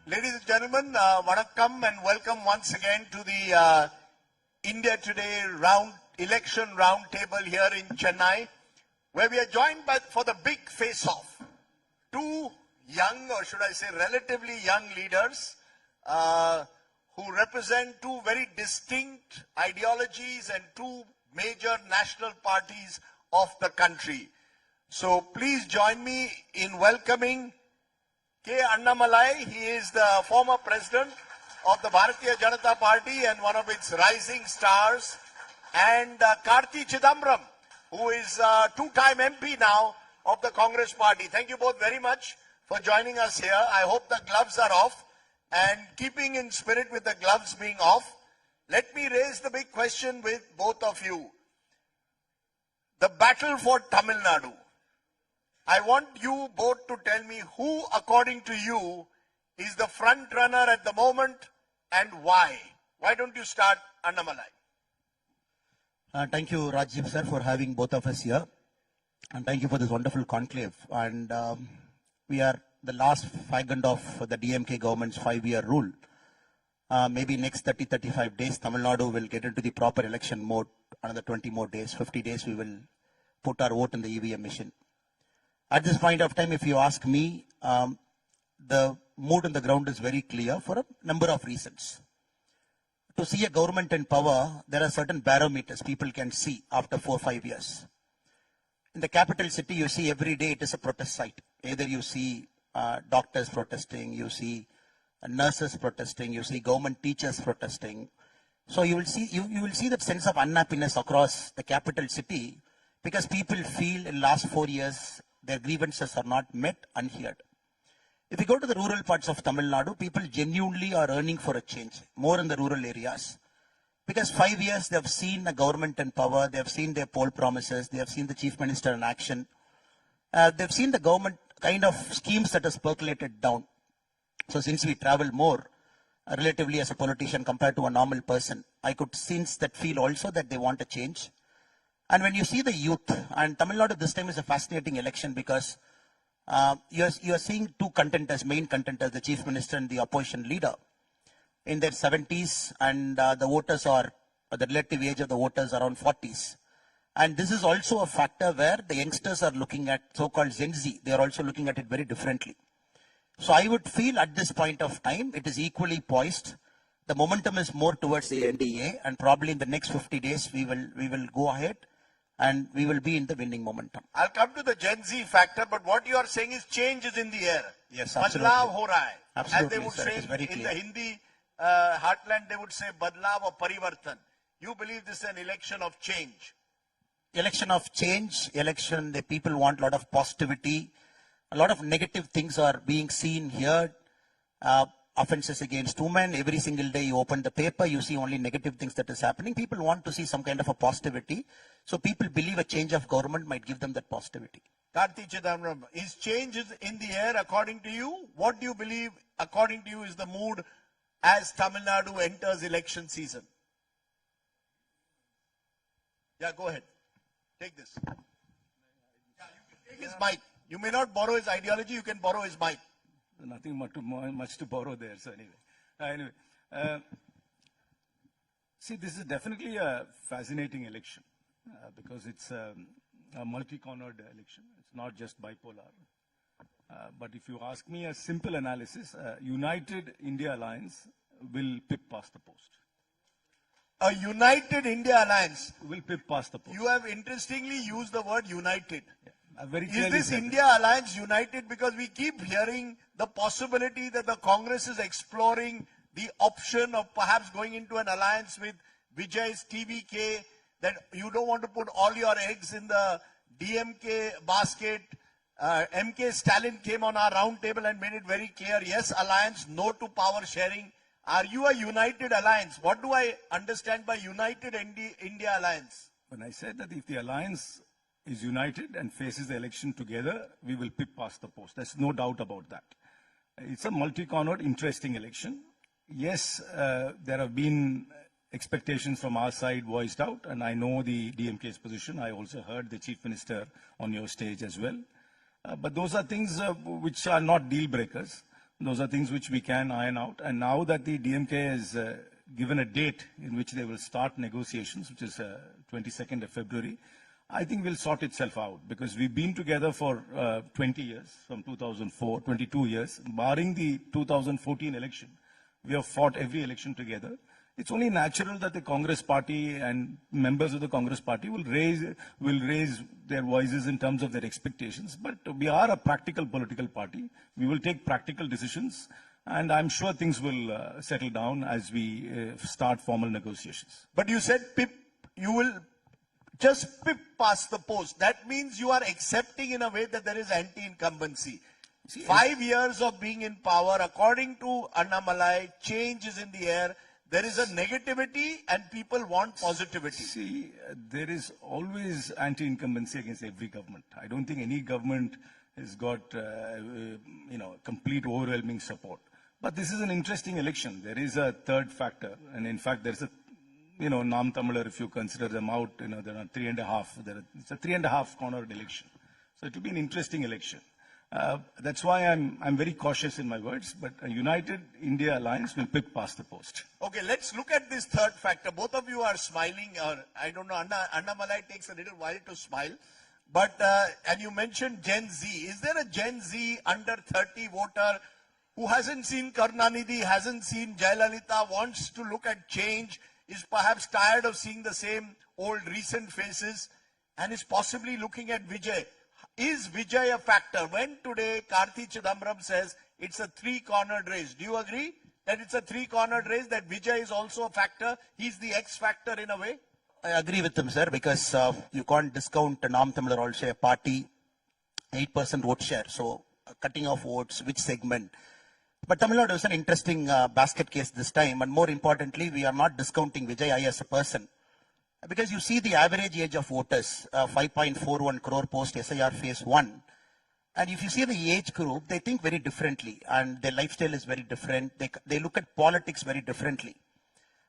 Ladies and gentlemen, vanakkam and welcome once again to the India Today election roundtable here in Chennai, where we are joined by, for the big face-off, two young, or should I say relatively young leaders who represent two very distinct ideologies and two major national parties of the country. So please join me in welcoming K. Annamalai. He is the former president of the Bharatiya Janata Party and one of its rising stars. And Karthi Chidambaram, who is a two-time MP now of the Congress Party. Thank you both very much for joining us here. I hope the gloves are off. And keeping in spirit with the gloves being off, let me raise the big question with both of you. The battle for Tamil Nadu. I want you both to tell me who, according to you, is the front runner at the moment and why. Why don't you start, Annamalai? Thank you, Rajiv sir, for having both of us here. And thank you for this wonderful conclave. And we are the last faggot of the DMK government's 5-year rule. Maybe next 30-35 days, Tamil Nadu will get into the proper election mode. Another 20 more days, 50 days, we will put our vote in the EVM machine. At this point of time, if you ask me, the mood on the ground is very clear for a number of reasons. To see a government in power, there are certain barometers people can see after 4 or 5 years. In the capital city, you see every day it is a protest site. Either you see doctors protesting, you see nurses protesting, you see government teachers protesting. So you will see that sense of unhappiness across the capital city because people feel in the last 4 years their grievances are not met, unheard. If you go to the rural parts of Tamil Nadu, people genuinely are yearning for a change, more in the rural areas. Because 5 years they have seen a government in power, they have seen their poll promises, they have seen the chief minister in action. They've seen the government kind of schemes that has percolated down. So since we travel more, relatively as a politician compared to a normal person, I could sense that feel also that they want a change. And when you see the youth, and Tamil Nadu this time is a fascinating election because you are seeing two contenders, main contenders, the chief minister and the opposition leader, in their 70s, and the voters are, the relative age of the voters around 40s. And this is also a factor where the youngsters are looking at so-called Gen Z. They are also looking at it very differently. So I would feel at this point of time, it is equally poised. The momentum is more towards the NDA, and probably in the next 50 days, we will go ahead and we will be in the winning momentum. I'll come to the Gen Z factor, but what you are saying is change is in the air. Yes, absolutely. Badlav ho raha hai. Absolutely, as they would sir, say in the Hindi heartland, they would say badlav or parivartan. You believe this is an election of change? Election of change, election, the people want a lot of positivity. A lot of negative things are being seen here. Offenses against women. Every single day you open the paper, you see only negative things that is happening. People want to see some kind of a positivity. So people believe a change of government might give them that positivity. Karthi Chidambaram, is change in the air according to you? What do you believe, according to you, is the mood as Tamil Nadu enters election season? Yeah, go ahead. Take this. Yeah, you can take his mic. You may not borrow his ideology, you can borrow his mic. Nothing much to borrow there. So anyway, see, this is definitely a fascinating election because it's a multi-cornered election. It's not just bipolar. But if you ask me a simple analysis, United India Alliance will pip past the post. A United India Alliance will pip past the post. You have interestingly used the word united. Yeah. Very is this India Alliance united? Because we keep hearing the possibility that the Congress is exploring the option of perhaps going into an alliance with Vijay's TVK, that you don't want to put all your eggs in the DMK basket. MK Stalin came on our roundtable and made it very clear, yes, alliance, no to power sharing. Are you a united alliance? What do I understand by United India Alliance? When I said that if the alliance is united and faces the election together, we will pip past the post. There's no doubt about that. It's a multi-cornered, interesting election. Yes, there have been expectations from our side voiced out, and I know the DMK's position. I also heard the Chief Minister on your stage as well. But those are things which are not deal breakers. Those are things which we can iron out. And now that the DMK has given a date in which they will start negotiations, which is 22nd of February, I think will sort itself out, because we've been together for 20 years, from 2004, 22 years, barring the 2014 election. We have fought every election together. It's only natural that the Congress party and members of the Congress party will raise their voices in terms of their expectations. But we are a practical political party. We will take practical decisions, and I'm sure things will settle down as we start formal negotiations. But you said, Pip, you will just pip past the post. That means you are accepting in a way that there is anti-incumbency. 5 years of being in power, according to Annamalai, change is in the air. There is a negativity and people want positivity. See, there is always anti-incumbency against every government. I don't think any government has got, complete overwhelming support. But this is an interesting election. There is a third factor. And in fact, there's a Nam Tamilar, if you consider them out, there are 3.5. It's a 3.5 cornered election. So it will be an interesting election. That's why I'm very cautious in my words, but a united India alliance will pick past the post. Okay, let's look at this third factor. Both of you are smiling, or I don't know, Anna Malai takes a little while to smile. But, and you mentioned Gen Z. Is there a Gen Z under 30 voter who hasn't seen Karunanidhi, hasn't seen Jayalalitha, wants to look at change, is perhaps tired of seeing the same old recent faces, and is possibly looking at Vijay? Is Vijay a factor? When today Karthi Chidambaram says it's a three-cornered race, do you agree that it's a three-cornered race, that Vijay is also a factor? He's the X factor in a way? I agree with him, sir, because you can't discount Nam Tamilar also, a party, 8% vote share. So cutting off votes, which segment? But Tamil Nadu is an interesting basket case this time. And more importantly, we are not discounting Vijay I as a person. Because you see the average age of voters, 5.41 crore post SIR phase 1. And if you see the age group, they think very differently. And their lifestyle is very different. They look at politics very differently.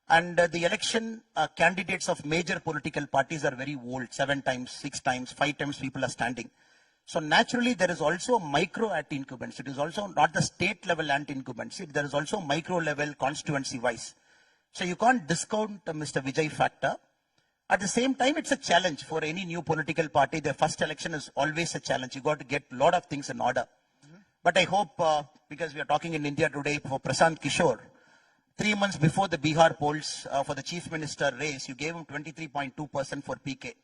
And the election candidates of major political parties are very old, 7 times, 6 times, 5 times people are standing. So naturally, there is also micro anti-incumbency. It is also not the state level anti-incumbency. There is also micro level constituency wise. So you can't discount Mr. Vijay factor. At the same time, it's a challenge for any new political party. The first election is always a challenge. You got to get a lot of things in order. But I hope, because we are talking in India today for Prashant Kishore, 3 months before the Bihar polls for the chief minister race, you gave him 23.2% for PK.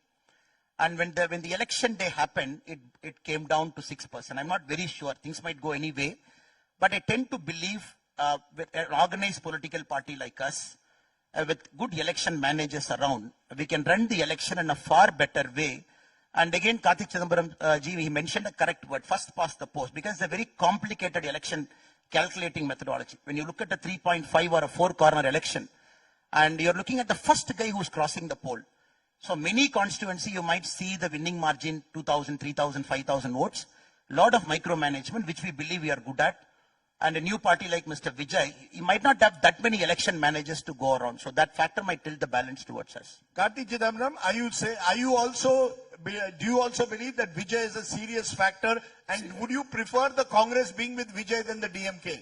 And when the election day happened, it came down to 6%. I'm not very sure. Things might go any way. But I tend to believe with an organized political party like us, with good election managers around, we can run the election in a far better way. And again, Karthi Chidambaram ji, he mentioned a correct word, first past the post, because it's a very complicated election calculating methodology. When you look at a 3.5 or a 4-corner election, and you're looking at the first guy who's crossing the poll. So many constituency, you might see the winning margin, 2,000, 3,000, 5,000 votes. Lot of micromanagement, which we believe we are good at. And a new party like Mr. Vijay, he might not have that many election managers to go around. So that factor might tilt the balance towards us. Karthi Chidambaram, do you also believe that Vijay is a serious factor? And would you prefer the Congress being with Vijay than the DMK?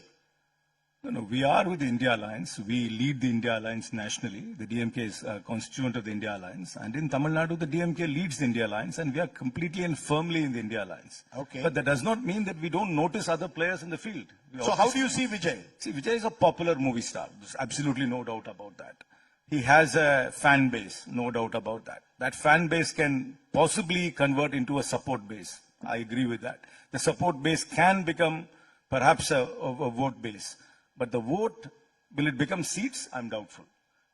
No, we are with the India Alliance. We lead the India Alliance nationally. The DMK is a constituent of the India Alliance. And in Tamil Nadu, the DMK leads the India Alliance, and we are completely and firmly in the India Alliance. Okay. But that does not mean that we don't notice other players in the field. So how do you see Vijay? See, Vijay is a popular movie star. There's absolutely no doubt about that. He has a fan base, no doubt about that. That fan base can possibly convert into a support base. I agree with that. The support base can become perhaps a vote base. But the vote, will it become seats? I'm doubtful.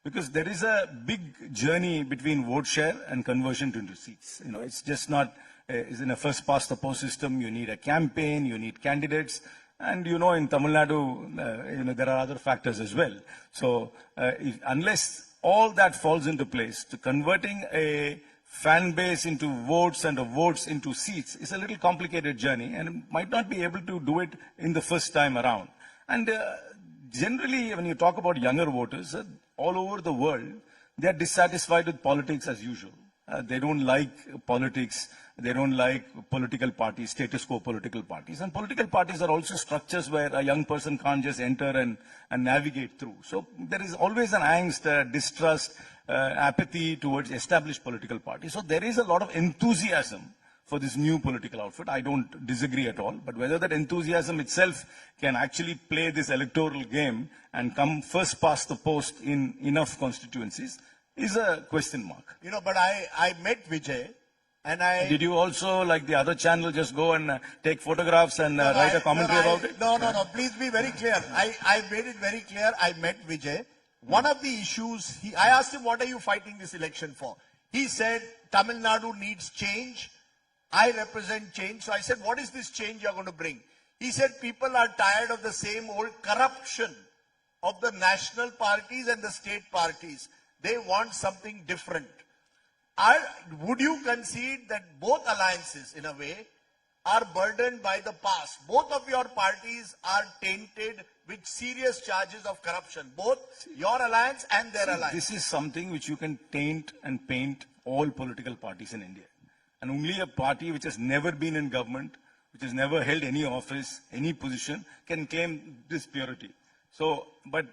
Because there is a big journey between vote share and conversion into seats. It's just not, is in a first past the post system, you need a campaign, you need candidates. And in Tamil Nadu, there are other factors as well. So unless all that falls into place, to converting a fan base into votes and votes into seats is a little complicated journey, and might not be able to do it in the first time around. And generally, when you talk about younger voters, all over the world, they are dissatisfied with politics as usual. They don't like politics They don't like political parties, status quo political parties. And political parties are also structures where a young person can't just enter and navigate through. So there is always an angst, distrust, apathy towards established political parties. So there is a lot of enthusiasm for this new political outfit. I don't disagree at all. But whether that enthusiasm itself can actually play this electoral game and come first past the post in enough constituencies is a question mark. You know, but I met Vijay. And did you also, like the other channel, just go and take photographs and write a commentary about it? No. Please be very clear. I made it very clear. I met Vijay. One of the issues, I asked him, what are you fighting this election for? He said, Tamil Nadu needs change. I represent change. So I said, what is this change you're going to bring? He said, people are tired of the same old corruption of the national parties and the state parties. They want something different. Would you concede that both alliances, in a way, are burdened by the past? Both of your parties are tainted with serious charges of corruption. Both your alliance and their alliance. This is something which you can taint and paint all political parties in India. And only a party which has never been in government, which has never held any office, any position, can claim this purity. So, but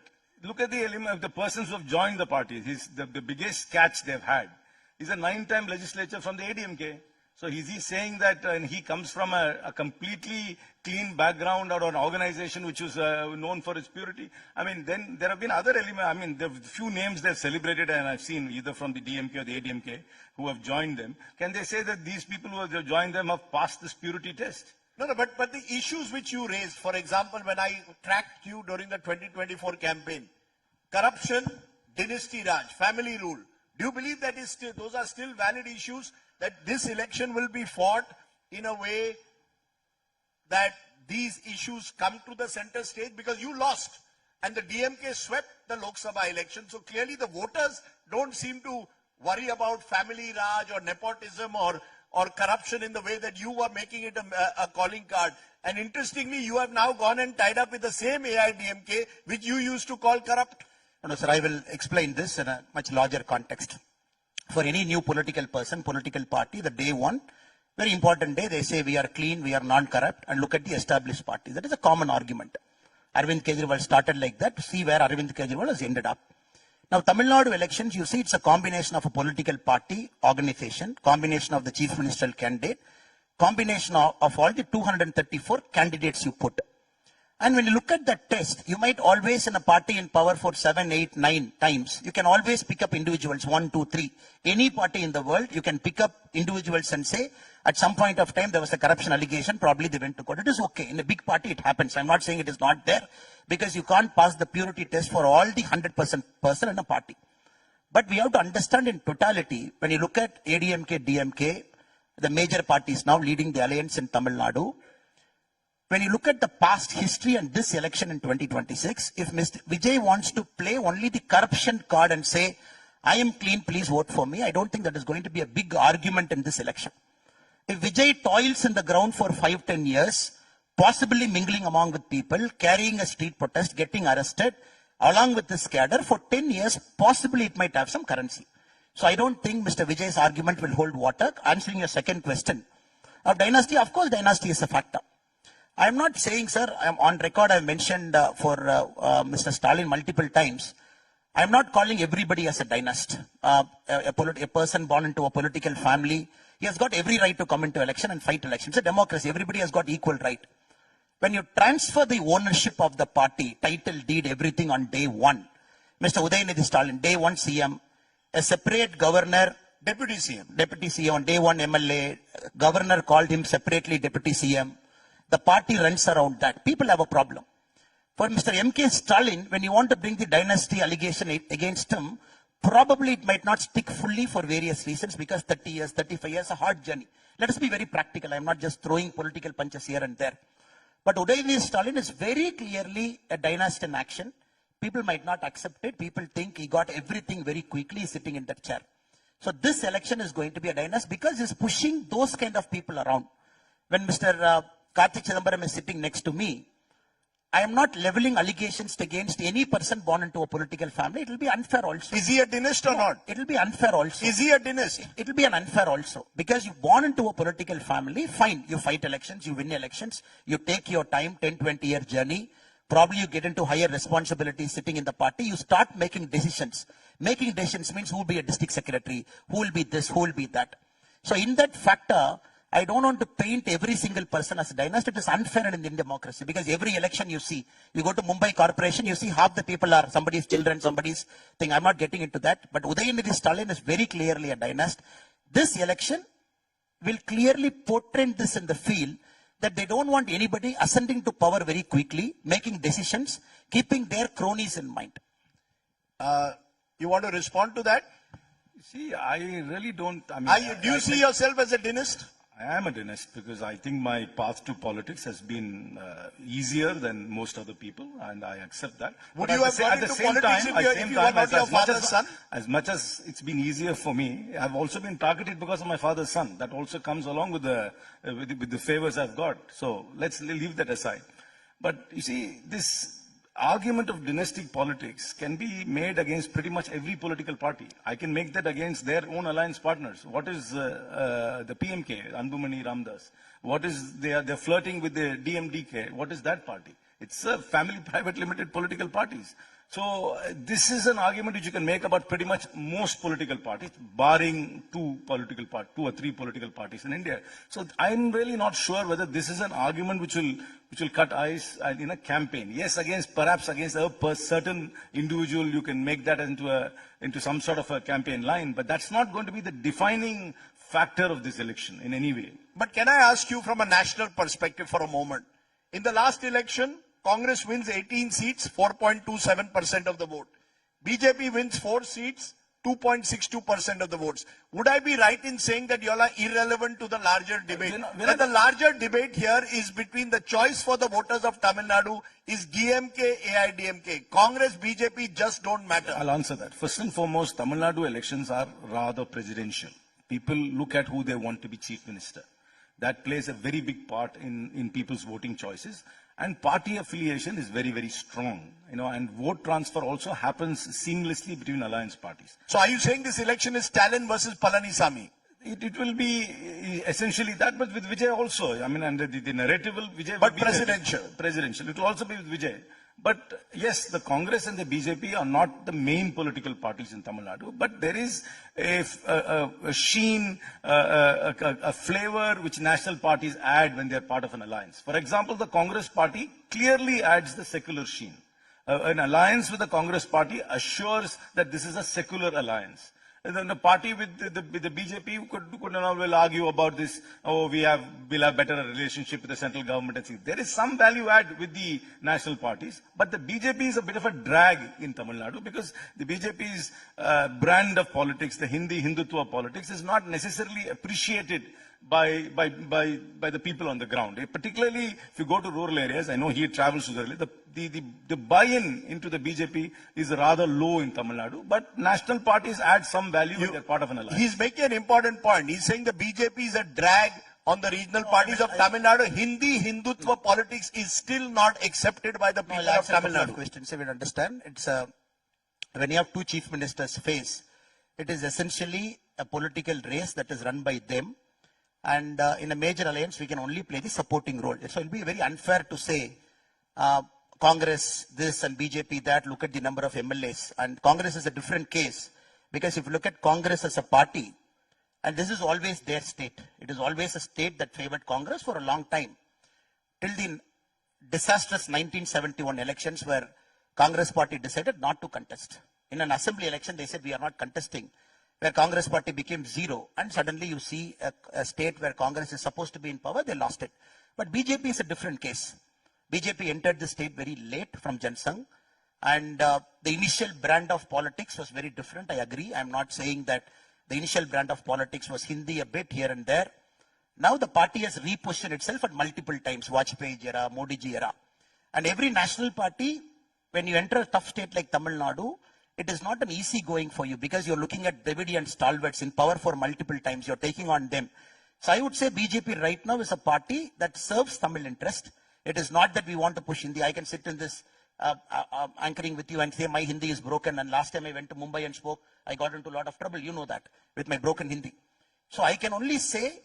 look at the persons who have joined the party. The biggest catch they've had is a 9-time legislature from the ADMK. So is he saying that he comes from a completely clean background or an organization which was known for its purity? I mean, then there have been other elements. I mean, the few names they've celebrated, and I've seen either from the DMK or the ADMK who have joined them. Can they say that these people who have joined them have passed this purity test? No, but the issues which you raised, for example, when I tracked you during the 2024 campaign, corruption, dynasty Raj, family rule. Do you believe that those are still valid issues, that this election will be fought in a way that these issues come to the center stage? Because you lost and the DMK swept the Lok Sabha election. So clearly the voters don't seem to worry about family Raj or nepotism or corruption in the way that you were making it a calling card. And interestingly, you have now gone and tied up with the same AIDMK, which you used to call corrupt. No, sir, I will explain this in a much larger context. For any new political person, political party, the day one, very important day, they say we are clean, we are non-corrupt, and look at the established parties. That is a common argument. Arvind Kejriwal started like that. See where Arvind Kejriwal has ended up. Now, Tamil Nadu elections, you see it's a combination of a political party, organization, combination of the chief ministerial candidate, combination of all the 234 candidates you put. And when you look at that test, you might always, in a party in power for 7, 8, 9 times, you can always pick up individuals, 1, 2, 3. Any party in the world, you can pick up individuals and say, at some point of time, there was a corruption allegation, probably they went to court. It is okay. In a big party, it happens. I'm not saying it is not there, because you can't pass the purity test for all the 100% person in a party. But we have to understand in totality, when you look at ADMK, DMK, the major parties now leading the alliance in Tamil Nadu, when you look at the past history and this election in 2026, if Mr. Vijay wants to play only the corruption card and say, I am clean, please vote for me, I don't think that is going to be a big argument in this election. If Vijay toils in the ground for 5-10 years, possibly mingling among with people, carrying a street protest, getting arrested, along with this cadre for 10 years, possibly it might have some currency. So I don't think Mr. Vijay's argument will hold water. Answering your second question of dynasty, of course, dynasty is a factor. I'm not saying, sir, I'm on record, I've mentioned for Mr. Stalin multiple times, I'm not calling everybody as a dynast. A person born into a political family, he has got every right to come into election and fight election. It's a democracy. Everybody has got equal right. When you transfer the ownership of the party, title, deed, everything on day one, Mr. Udayanidhi Stalin, day one CM, a separate governor, deputy CM on day one MLA, governor called him separately deputy CM. The party runs around that. People have a problem. For Mr. M.K. Stalin, when you want to bring the dynasty allegation against him, probably it might not stick fully for various reasons, because 30 years, 35 years, a hard journey. Let us be very practical. I'm not just throwing political punches here and there. But Udayanidhi Stalin is very clearly a dynasty in action. People might not accept it. People think he got everything very quickly sitting in that chair. So this election is going to be a dynasty because he's pushing those kind of people around. When Mr. Karthik Chidambaram is sitting next to me, I am not leveling allegations against any person born into a political family. It will be unfair also. Is he a dynast or not? It will be unfair also. Is he a dynast? It will be an unfair also. Because you born into a political family, fine, you fight elections, you win elections, you take your time, 10, 20-year journey. Probably you get into higher responsibilities sitting in the party. You start making decisions. Making decisions means who will be a district secretary, who will be this, who will be that. So in that factor, I don't want to paint every single person as a dynast. It is unfair in Indian democracy because every election you see, you go to Mumbai Corporation, you see half the people are somebody's children, somebody's thing. I'm not getting into that. But Udayanithi Stalin is very clearly a dynast. This election will clearly portray this in the field that they don't want anybody ascending to power very quickly, making decisions, keeping their cronies in mind. You want to respond to that? See, I really don't. I mean, Do you see yourself as a dynast? I am a dynast because I think my path to politics has been easier than most other people, and I accept that. Would But you at have the got at the into same politics time, if you were not your father's son? As much as it's been easier for me, I've also been targeted because of my father's son. That also comes along with the favors I've got. So let's leave that aside. But you see, this argument of dynastic politics can be made against pretty much every political party. I can make that against their own alliance partners. What is the PMK, Anbumani Ramdas? What is they're flirting with the DMDK? What is that party? It's a family private limited political parties. So this is an argument which you can make about pretty much most political parties, barring two or three political parties in India. So I'm really not sure whether this is an argument which will cut ice in a campaign. Yes, perhaps against a certain individual, you can make that into some sort of a campaign line, but that's not going to be the defining factor of this election in any way. But can I ask you from a national perspective for a moment? In the last election, Congress wins 18 seats, 4.27% of the vote. BJP wins 4 seats, 2.62% of the votes. Would I be right in saying that you all are irrelevant to the larger debate? And the larger debate here is between the choice for the voters of Tamil Nadu is DMK, AIDMK. Congress, BJP just don't matter. I'll answer that. First and foremost, Tamil Nadu elections are rather presidential. People look at who they want to be chief minister. That plays a very big part in people's voting choices. And party affiliation is very, very strong, and vote transfer also happens seamlessly between alliance parties. So are you saying this election is Stalin versus Palanisamy? It will be essentially that, but with Vijay also. I mean, and the narrative will Vijay. But will be presidential. Presidential. It will also be with Vijay. But yes, the Congress and the BJP are not the main political parties in Tamil Nadu, but there is a sheen, a flavor which national parties add when they are part of an alliance. For example, the Congress party clearly adds the secular sheen. An alliance with the Congress party assures that this is a secular alliance. And then the party with the BJP will argue about this. Oh, we'll have better relationship with the central government. And there is some value add with the national parties, but the BJP is a bit of a drag in Tamil Nadu because the BJP's brand of politics, the Hindutva politics, is not necessarily appreciated by the people on the ground. Particularly if you go to rural areas, I know he travels to the area, the buy-in into the BJP is rather low in Tamil Nadu, but national parties add some value when they're part of an alliance. He's making an important point. He's saying the BJP is a drag on the regional parties of Tamil Nadu. Hindutva politics is still not accepted by the people of Tamil Nadu. Questions, if you understand, it's when you have two chief ministers face, it is essentially a political race that is run by them. And in a major alliance, we can only play the supporting role. So it will be very unfair to say Congress this and BJP that. Look at the number of MLAs. And Congress is a different case. Because if you look at Congress as a party, and this is always their state. It is always a state that favored Congress for a long time. Till the disastrous 1971 elections where Congress party decided not to contest. In an assembly election, they said we are not contesting. Where Congress party became zero, and suddenly you see a state where Congress is supposed to be in power, they lost it. But BJP is a different case. BJP entered the state very late from Jansangh, and the initial brand of politics was very different. I agree. I'm not saying that the initial brand of politics was Hindi a bit here and there. Now the party has repositioned itself at multiple times, Vajpayee era, Modi ji era. And every national party, when you enter a tough state like Tamil Nadu, it is not an easy going for you because you're looking at Dravidian stalwarts in power for multiple times. You're taking on them. So I would say BJP right now is a party that serves Tamil interest. It is not that we want to push Hindi. I can sit in this anchoring with you and say my Hindi is broken. And last time I went to Mumbai and spoke, I got into a lot of trouble. You know that, with my broken Hindi. So I can only say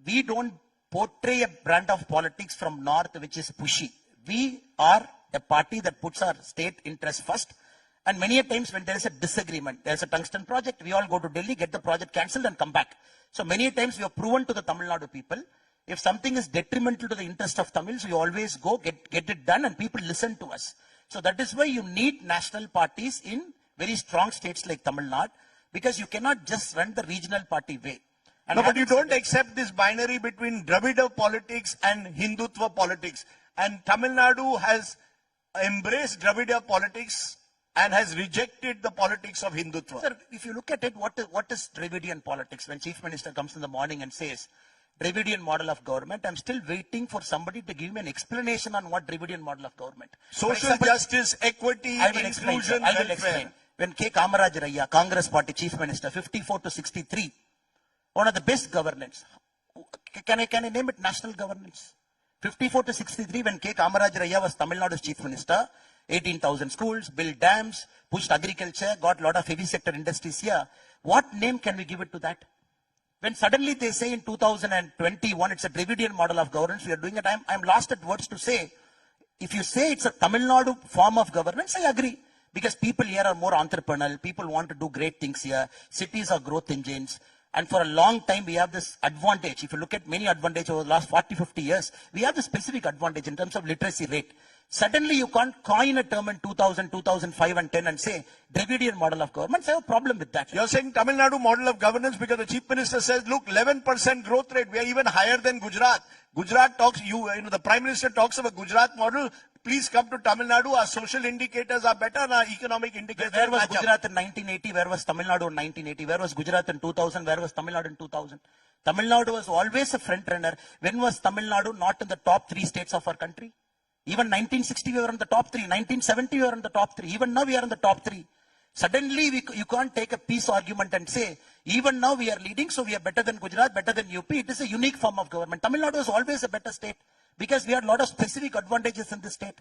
we don't portray a brand of politics from North which is pushy. We are a party that puts our state interest first. And many a times when there is a disagreement, there is a tungsten project, we all go to Delhi, get the project cancelled and come back. So many a times we have proven to the Tamil Nadu people, if something is detrimental to the interest of Tamils, we always go get it done and people listen to us. So that is why you need national parties in very strong states like Tamil Nadu, because you cannot just run the regional party way. And no, but you don't accept this binary between Dravida politics and Hindutva politics. And Tamil Nadu has embraced Dravida politics and has rejected the politics of Hindutva. Sir, if you look at it, what is Dravidian politics? When Chief Minister comes in the morning and says, Dravidian model of government, I'm still waiting for somebody to give me an explanation on what Dravidian model of government. Social justice, equity, inclusion, I will explain. When K. Kamaraj Raya, Congress Party Chief Minister, 54 to 63, one of the best governance. Can I name it national governance? 54 to 63, when K. Kamaraj Raya was Tamil Nadu's Chief Minister, 18,000 schools, built dams, pushed agriculture, got a lot of heavy sector industries here. What name can we give it to that? When suddenly they say in 2021, it's a Dravidian model of governance, we are doing it, I'm lost at words to say. If you say it's a Tamil Nadu form of governance, I agree. Because people here are more entrepreneurial, people want to do great things here, cities are growth engines. And for a long time, we have this advantage. If you look at many advantages over the last 40, 50 years, we have this specific advantage in terms of literacy rate. Suddenly, you can't coin a term in 2000, 2005 and 10 and say, Dravidian model of government. I have a problem with that. You're saying Tamil Nadu model of governance because the Chief Minister says, look, 11% growth rate. We are even higher than Gujarat. Gujarat talks, the Prime Minister talks of a Gujarat model. Please come to Tamil Nadu. Our social indicators are better and our economic indicators Where was match up. Gujarat in 1980? Where was Tamil Nadu in 1980? Where was Gujarat in 2000? Where was Tamil Nadu in 2000? Tamil Nadu was always a front runner. When was Tamil Nadu not in the top 3 states of our country? Even 1960 we were in the top 3. 1970 we were in the top 3. Even now we are in the top 3. Suddenly you can't take a peace argument and say, even now we are leading, so we are better than Gujarat, better than UP. It is a unique form of government. Tamil Nadu is always a better state because we have a lot of specific advantages in this state.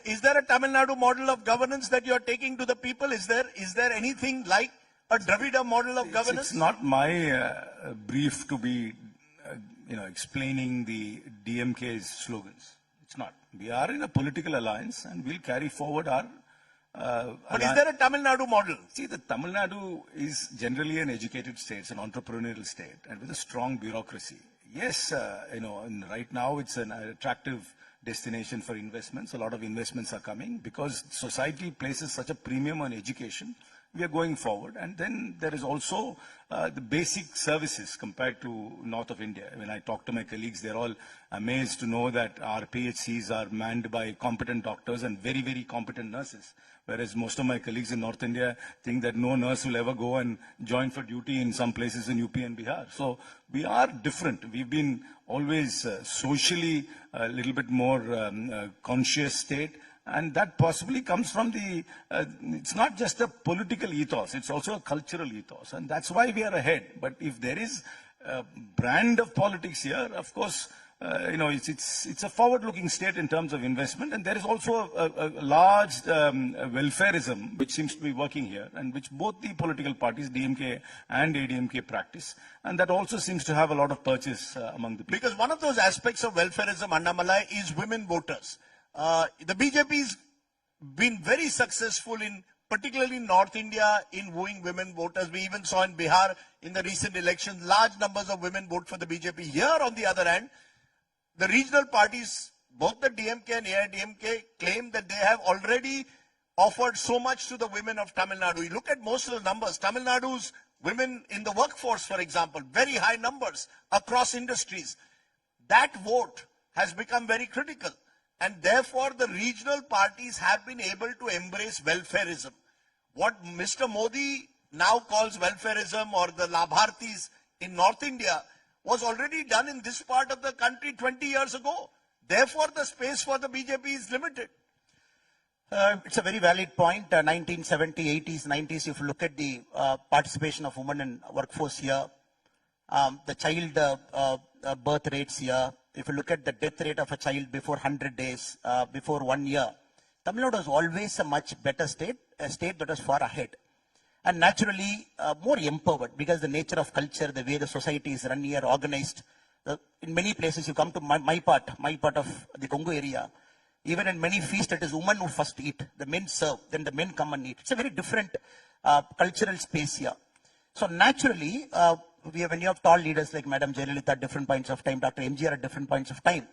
Is there a Tamil Nadu model of governance that you are taking to the people? Is there anything like a Dravida model of governance? It's not my brief to be, explaining the DMK's slogans. It's not. We are in a political alliance and we'll carry forward our but is there a Tamil Nadu model? See, the Tamil Nadu is generally an educated state, it's an entrepreneurial state, and with a strong bureaucracy. Yes, and right now it's an attractive destination for investments. A lot of investments are coming because society places such a premium on education. We are going forward. And then there is also the basic services compared to north of India. When I talk to my colleagues, they're all amazed to know that our PHCs are manned by competent doctors and very, very competent nurses. Whereas most of my colleagues in North India think that no nurse will ever go and join for duty in some places in UP and Bihar. So we are different. We've been always socially a little bit more conscious state. And that possibly comes from it's not just a political ethos, it's also a cultural ethos. And that's why we are ahead. But if there is a brand of politics here, of course, it's a forward-looking state in terms of investment. And there is also a large welfareism, which seems to be working here, and which both the political parties, DMK and ADMK, practice. And that also seems to have a lot of purchase among the people. Because one of those aspects of welfareism, Annamalai, is women voters. The BJP's been very successful in, particularly in North India, in wooing women voters. We even saw in Bihar in the recent elections, large numbers of women vote for the BJP. Here, on the other hand, the regional parties, both the DMK and AIDMK, claim that they have already offered so much to the women of Tamil Nadu. You look at most of the numbers. Tamil Nadu's women in the workforce, for example, very high numbers across industries. That vote has become very critical. And therefore, the regional parties have been able to embrace welfareism. What Mr. Modi now calls welfareism or the Labhartis in North India was already done in this part of the country 20 years ago. Therefore, the space for the BJP is limited. It's a very valid point. 1970s, 80s, 90s, if you look at the participation of women in workforce here, the child birth rates here, if you look at the death rate of a child before 100 days, before 1 year, Tamil Nadu was always a much better state, a state that was far ahead. And naturally, more empowered because the nature of culture, the way the society is run here, organized. In many places, you come to my part of the Congo area, even in many feasts, it is women who first eat. The men serve, then the men come and eat. It's a very different cultural space here. So naturally, when you have tall leaders like Madam Jayalalitha at different points of time, Dr. MGR at different points of time,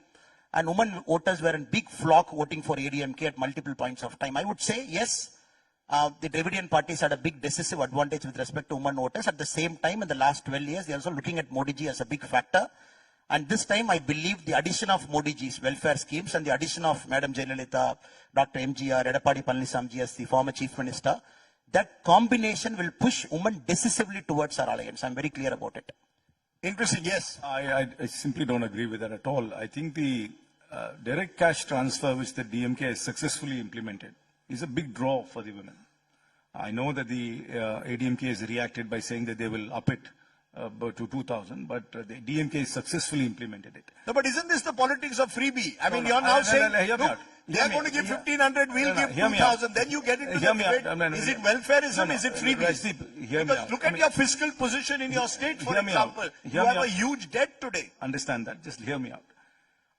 and women voters were in big flock voting for ADMK at multiple points of time. I would say, yes, the Dravidian parties had a big decisive advantage with respect to women voters. At the same time, in the last 12 years, they are also looking at Modi ji as a big factor. And this time, I believe the addition of Modi ji's welfare schemes and the addition of Madam Jayalalitha, Dr. MGR, Edappadi Palaniswamy as the former Chief Minister, that combination will push women decisively towards our alliance. I'm very clear about it. Interesting, yes. I simply don't agree with that at all. I think the direct cash transfer which the DMK has successfully implemented is a big draw for the women. I know that the ADMK has reacted by saying that they will up it to 2,000, but the DMK has successfully implemented it. No, but isn't this the politics of freebie? I mean, you're now saying, look, they are going to give 1,500, we'll give 2,000. Then you get into the debate. Is it welfareism? Is it freebie? Because look at your fiscal position in your state, for example. You have a huge debt today. Understand that. Just hear me out.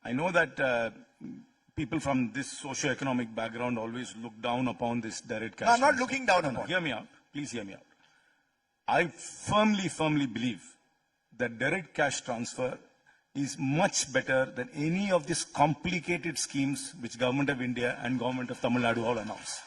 I know that people from this socio-economic background always look down upon this direct cash. No, I'm not looking down upon. Hear me out. Please hear me out. I firmly believe that direct cash transfer is much better than any of these complicated schemes which Government of India and Government of Tamil Nadu all announce.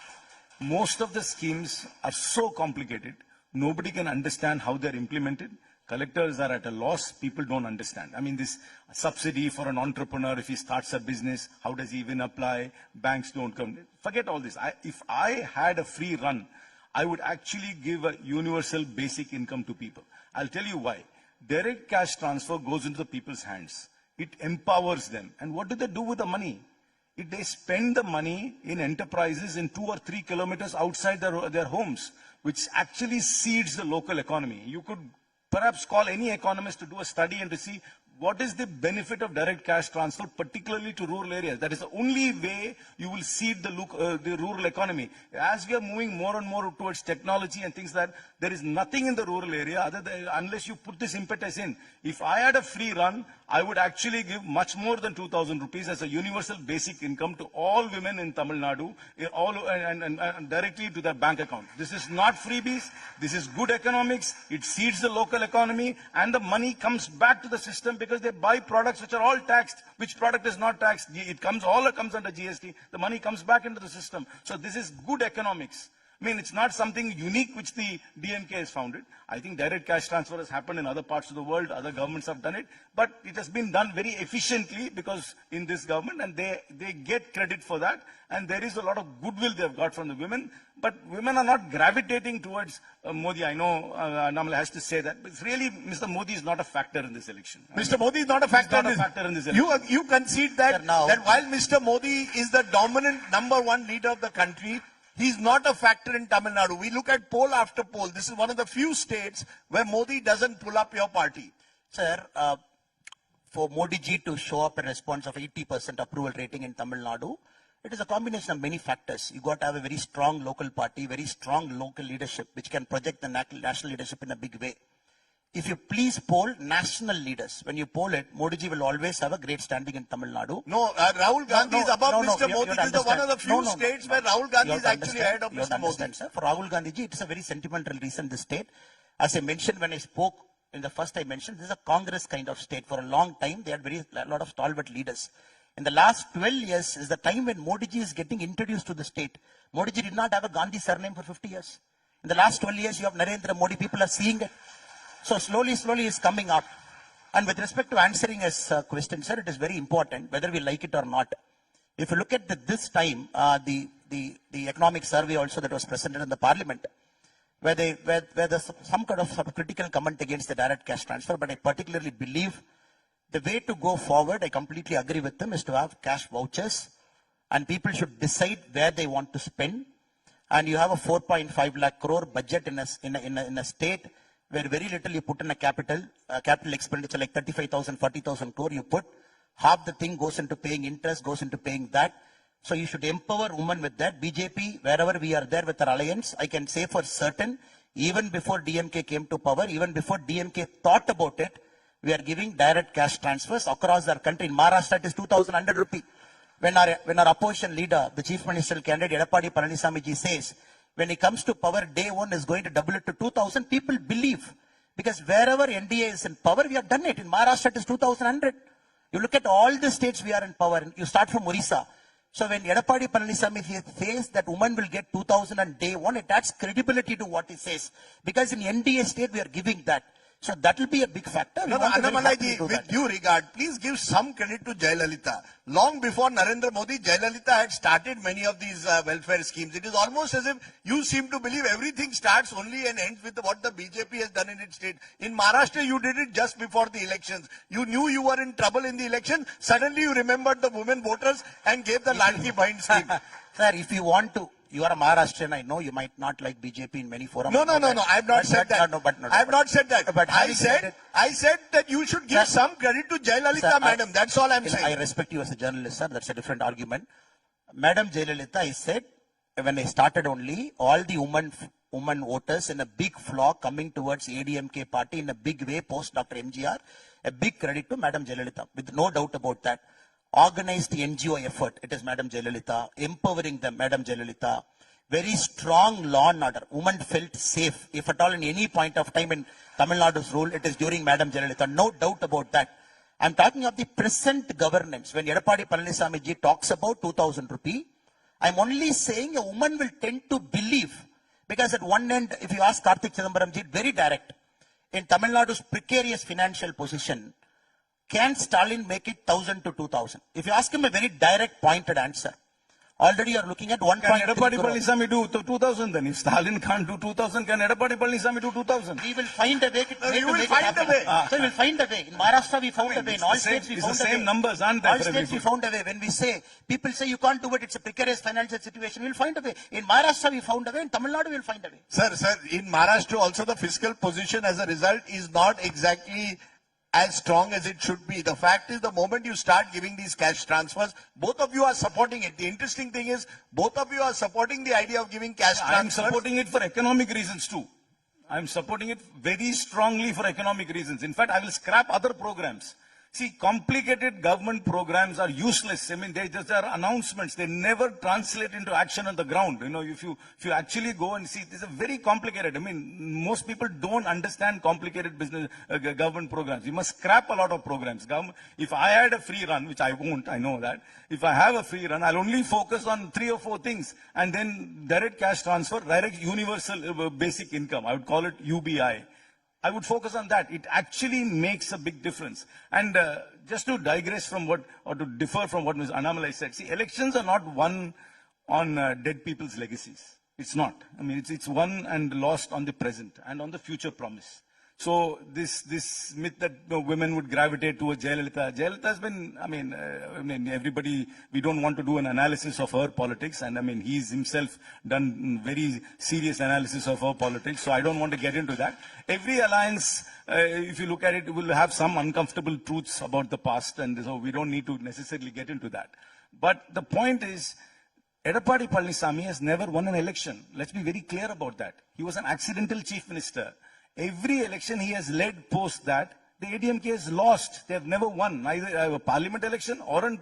Most of the schemes are so complicated, nobody can understand how they're implemented. Collectors are at a loss, people don't understand. I mean, this subsidy for an entrepreneur, if he starts a business, how does he even apply? Banks don't come. Forget all this. If I had a free run, I would actually give a universal basic income to people. I'll tell you why. Direct cash transfer goes into the people's hands. It empowers them. And what do they do with the money? They spend the money in enterprises in 2 or 3 kilometers outside their homes, which actually seeds the local economy. You could perhaps call any economist to do a study and to see what is the benefit of direct cash transfer, particularly to rural areas. That is the only way you will seed the rural economy. As we are moving more and more towards technology and things like that, there is nothing in the rural area unless you put this impetus in. If I had a free run, I would actually give much more than 2,000 rupees as a universal basic income to all women in Tamil Nadu, and directly to their bank account. This is not freebies. This is good economics. It seeds the local economy, and the money comes back to the system because they buy products which are all taxed. Which product is not taxed? All comes under GST. The money comes back into the system. So this is good economics. I mean, it's not something unique which the DMK has founded. I think direct cash transfer has happened in other parts of the world. Other governments have done it. But it has been done very efficiently because in this government, and they get credit for that. And there is a lot of goodwill they have got from the women. But women are not gravitating towards Modi. I know Namla has to say that. But it's really, Mr. Modi is not a factor in this election. Mr. Modi is not a factor, in this election. You concede that while Mr. Modi is the dominant #1 leader of the country, he's not a factor in Tamil Nadu. We look at poll after poll. This is one of the few states where Modi doesn't pull up your party. Sir, for Modi ji to show up a response of 80% approval rating in Tamil Nadu, it is a combination of many factors. You got to have a very strong local party, very strong local leadership, which can project the national leadership in a big way. If you please poll national leaders, when you poll it, Modi ji will always have a great standing in Tamil Nadu. No, Rahul Gandhi is above Mr. Modi. This is one of the few states where Rahul Gandhi is actually ahead of Mr. Modi. Sir. For Rahul Gandhi ji, it is a very sentimental reason, this state. As I mentioned when I spoke in the first I mentioned, this is a Congress kind of state. For a long time, they had a lot of stalwart leaders. In the last 12 years is the time when Modi ji is getting introduced to the state. Modi ji did not have a Gandhi surname for 50 years. In the last 12 years, you have Narendra Modi. People are seeing it. So slowly it's coming up. And with respect to answering his question, sir, it is very important whether we like it or not. If you look at this time, the economic survey also that was presented in the parliament, where there's some kind of critical comment against the direct cash transfer, but I particularly believe the way to go forward, I completely agree with them, is to have cash vouchers, and people should decide where they want to spend. And you have a 4.5 lakh crore budget in a state where very little you put in a capital expenditure like 35,000, 40,000 crore you put. Half the thing goes into paying interest, goes into paying that. So you should empower women with that. BJP, wherever we are there with our alliance, I can say for certain, even before DMK came to power, even before DMK thought about it, we are giving direct cash transfers across our country. In Maharashtra, it is 2,100 rupee. When our opposition leader, the chief ministerial candidate, Edapadi Palaniswamy ji says, when he comes to power, day one is going to double it to 2,000, people believe. Because wherever NDA is in power, we have done it. In Maharashtra, it is 2,100. You look at all the states we are in power, and you start from Orissa. So when Edapadi Palaniswamy says that women will get 2,000 on day one, it adds credibility to what he says. Because in NDA state, we are giving that. So that will be a big factor. No, Annamalai, with due regard, please give some credit to Jayalalitha. Long before Narendra Modi, Jayalalitha had started many of these welfare schemes. It is almost as if you seem to believe everything starts only and ends with what the BJP has done in its state. In Maharashtra, you did it just before the elections. You knew you were in trouble in the election. Suddenly you remembered the women voters and gave the Ladki Bahin scheme. Sir, if you want to, you are a Maharashtrian, I know you might not like BJP in many forums. No, I have not said that. I have not said that. But I said that you should give some credit to Jayalalitha, madam. That's all I am saying. I respect you as a journalist, sir. That's a different argument. Madam Jayalalitha, I said, when I started only, all the women voters in a big flock coming towards ADMK party in a big way post Dr. MGR, a big credit to Madam Jayalalitha, with no doubt about that. Organize the NGO effort, it is Madam Jayalalitha. Empowering them, Madam Jayalalitha. Very strong law and order. Women felt safe. If at all in any point of time in Tamil Nadu's rule, it is during Madam Jayalalitha. No doubt about that. I'm talking of the present governance. When Edapadi Palaniswamy ji talks about 2,000 rupee, I'm only saying a woman will tend to believe. Because at one end, if you ask Karthik Chidambaram ji, very direct. In Tamil Nadu's precarious financial position, can Stalin make it 1,000 to 2,000? If you ask him a very direct, pointed answer, already you are looking at 1.3 Can Edapadi Palaniswamy do 2,000 then? If Stalin can't do 2,000, can Edapadi Palaniswamy do 2,000? We will find a way. You will find a way. So we will find a way. In Maharashtra, we found a way. In all states, we found a way. It's the same numbers, aren't they? All states, we found a way. When we say, people say you can't do it, it's a precarious financial situation, we will find a way. In Maharashtra, we found a way. In Tamil Nadu, we will find a way. Sir, in Maharashtra also the fiscal position as a result is not exactly as strong as it should be. The fact is, the moment you start giving these cash transfers, both of you are supporting it. The interesting thing is, both of you are supporting the idea of giving cash transfers. I'm supporting it for economic reasons too. I'm supporting it very strongly for economic reasons. In fact, I will scrap other programs. See, complicated government programs are useless. I mean, they just are announcements. They never translate into action on the ground. You know, if you actually go and see, these are very complicated. I mean, most people don't understand complicated business government programs. You must scrap a lot of programs. If I had a free run, which I won't, I know that. If I have a free run, I'll only focus on 3 or 4 things, and then direct cash transfer, direct universal basic income. I would call it UBI. I would focus on that. It actually makes a big difference. And just to digress from what, or to differ from what Ms. Annamalai said, see, elections are not won on dead people's legacies. It's not. I mean, it's won and lost on the present and on the future promise. So this myth that women would gravitate towards Jayalalitha has been, I mean, everybody, we don't want to do an analysis of her politics. And I mean, he's himself done very serious analysis of her politics. So I don't want to get into that. Every alliance, if you look at it, will have some uncomfortable truths about the past. And so we don't need to necessarily get into that. But the point is, Edapadi Palaniswamy has never won an election. Let's be very clear about that. He was an accidental chief minister. Every election he has led post that, the ADMK has lost. They have never won, neither a parliament election or an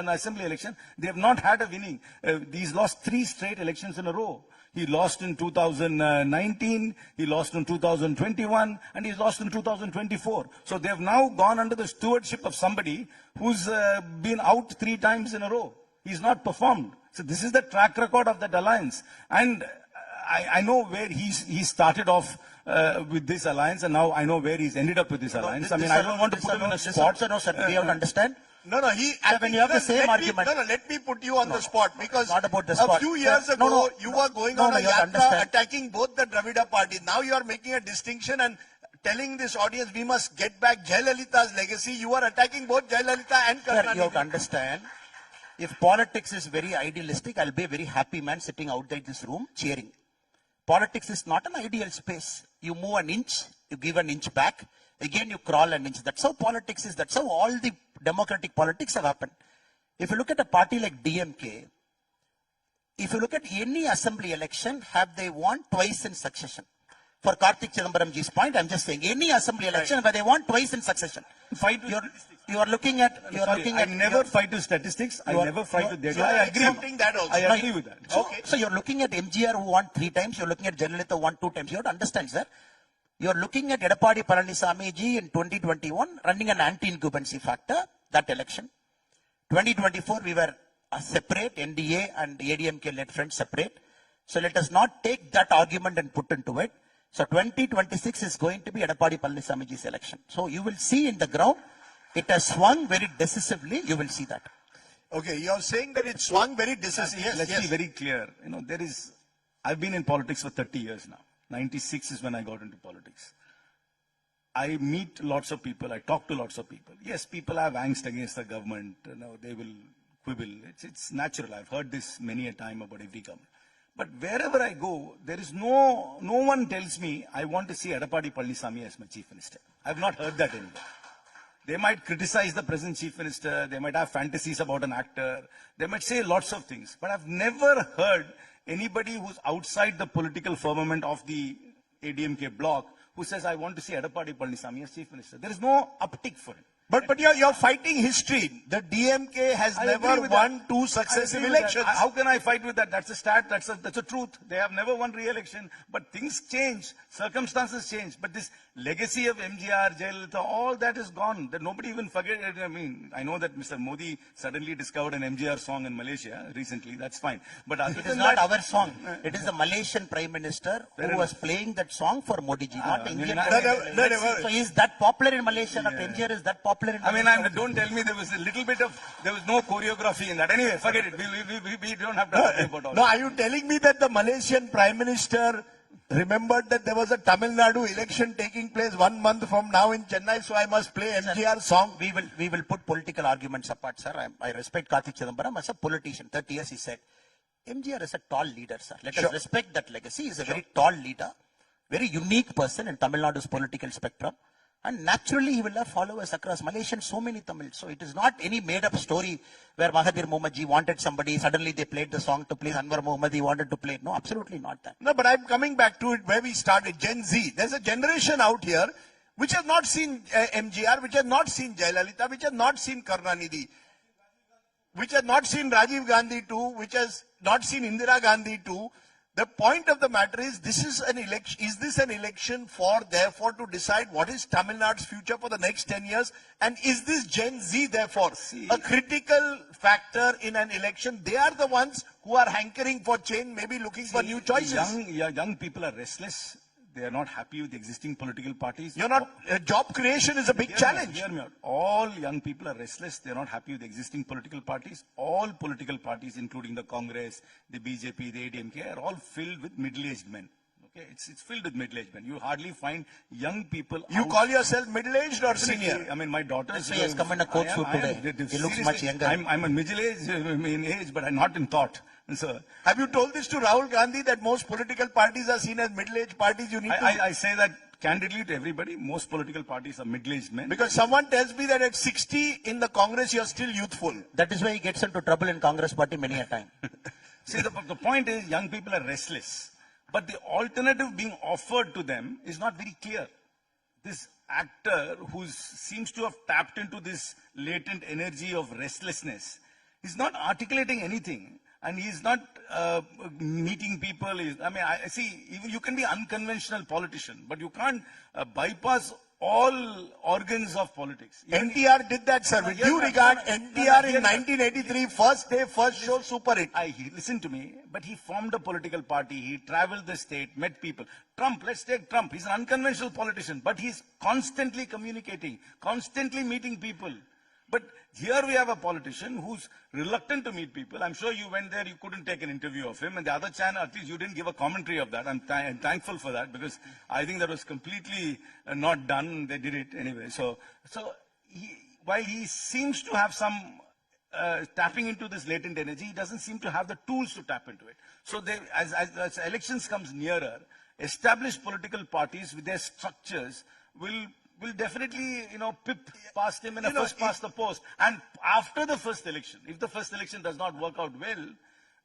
assembly election. They have not had a winning. He's lost 3 straight elections in a row. He lost in 2019, he lost in 2021, and he's lost in 2024. So they have now gone under the stewardship of somebody who's been out 3 times in a row. He's not performed. So this is the track record of that alliance. And I know where he started off with this alliance, and now I know where he's ended up with this alliance. I mean, I don't want to put him in a spot. No, sir, we have to understand. No, when you have the same argument. Let me put you on the spot, because not about the spot. A few years ago, you were going on a yatra attacking both the Dravida parties. Now you are making a distinction and telling this audience we must get back Jayalalitha's legacy. You are attacking both Jayalalitha and Karnataka. Sir, you have to understand. If politics is very idealistic, I'll be a very happy man sitting outside this room cheering. Politics is not an ideal space. You move an inch, you give an inch back, again you crawl an inch. That's how politics is. That's how all the democratic politics have happened. If you look at a party like DMK, if you look at any assembly election, have they won twice in succession? For Karthik Chidambaramji's point, I'm just saying any assembly election where they won twice in succession. You are looking at. I never fight with statistics. I never fight with data. I agree. That also. I agree with that. So you're looking at MGR who won 3 times. You're looking at Jayalalitha who won 2 times. You have to understand, sir. You're looking at Edappadi Palanisamy ji in 2021 running an anti-incumbency factor, that election. 2024, we were separate, NDA and ADMK led friends separate. So let us not take that argument and put into it. So 2026 is going to be Edappadi Palanisamy ji's election. So you will see in the ground, it has swung very decisively. You will see that. Okay, you're saying that it swung very decisively. Let's be very clear. You know, I've been in politics for 30 years now. 96 is when I got into politics. I meet lots of people. I talk to lots of people. Yes, people have angst against the government. You know, they will quibble. It's natural. I've heard this many a time about every government. But wherever I go, there is no one tells me I want to see Edappadi Palanisamy as my chief minister. I've not heard that anywhere. They might criticize the present chief minister. They might have fantasies about an actor. They might say lots of things. But I've never heard anybody who's outside the political firmament of the ADMK bloc who says, I want to see Edappadi Palanisamy as chief minister. There is no uptick for it. But you're fighting history. The DMK has never won 2 successive elections. How can I fight with that? That's a stat. That's a truth. They have never won re-election. But things change. Circumstances change. But this legacy of MGR, Jayalalitha, all that is gone. That nobody even forget it. I mean, I know that Mr. Modi suddenly discovered an MGR song in Malaysia recently. That's fine. But it is not our song. It is the Malaysian Prime Minister who was playing that song for Modi ji, not Indian. So is that popular in Malaysia? Not MGR is that popular? I mean, don't tell me there was no choreography in that. Anyway, forget it. We don't have to talk about all. No, are you telling me that the Malaysian Prime Minister remembered that there was a Tamil Nadu election taking place 1 month from now in Chennai, so I must play MGR song? We will put political arguments apart, sir. I respect Karthik Chidambaram as a politician. 30 years he said. MGR is a tall leader, sir. Let us respect that legacy. He is a very tall leader, very unique person in Tamil Nadu's political spectrum. And naturally, he will have followers across Malaysia and so many Tamils. So it is not any made-up story where Mahathir Mohamad ji wanted somebody, suddenly they played the song to please Anwar Mohammed, he wanted to play it. No, absolutely not that. No, but I'm coming back to it where we started, Gen Z. There's a generation out here which has not seen MGR, which has not seen Jayalalitha, which has not seen Karunanidhi, which has not seen Rajiv Gandhi too, which has not seen Indira Gandhi too. The point of the matter is, this is an election. Is this an election therefore, to decide what is Tamil Nadu's future for the next 10 years? And is this Gen Z, therefore, a critical factor in an election? They are the ones who are hankering for change, maybe looking for new choices. Young people are restless. They are not happy with existing political parties. Job creation is a big challenge. Hear me out. All young people are restless. They are not happy with existing political parties. All political parties, including the Congress, the BJP, the ADMK, are all filled with middle-aged men. Okay, it's filled with middle-aged men. You hardly find young people. You call yourself middle-aged or senior? I mean, my daughter has come in a coat suit today. He looks much younger. I'm a middle-aged in age, but I'm not in thought. So, have you told this to Rahul Gandhi that most political parties are seen as middle-aged parties? I say that candidly to everybody. Most political parties are middle-aged men. Because someone tells me that at 60 in the Congress, you're still youthful. That is why he gets into trouble in Congress party many a time. See, the point is, young people are restless. But the alternative being offered to them is not very clear. This actor who seems to have tapped into this latent energy of restlessness is not articulating anything. And he's not meeting people. I see, even you can be unconventional politician, but you can't bypass all organs of politics. NTR did that, sir. With due regard, NTR in 1983, first day, first show, super hit. Listen to me, but he formed a political party. He traveled the state, met people. Trump, let's take Trump. He's an unconventional politician, but he's constantly communicating, constantly meeting people. But here we have a politician who's reluctant to meet people. I'm sure you went there, you couldn't take an interview of him. And the other channel, at least you didn't give a commentary of that. I'm thankful for that, because I think that was completely not done. They did it anyway. So while he seems to have some tapping into this latent energy, he doesn't seem to have the tools to tap into it. So as elections comes nearer, established political parties with their structures will will definitely, pip past him in a first past the post. And after the first election, if the first election does not work out well,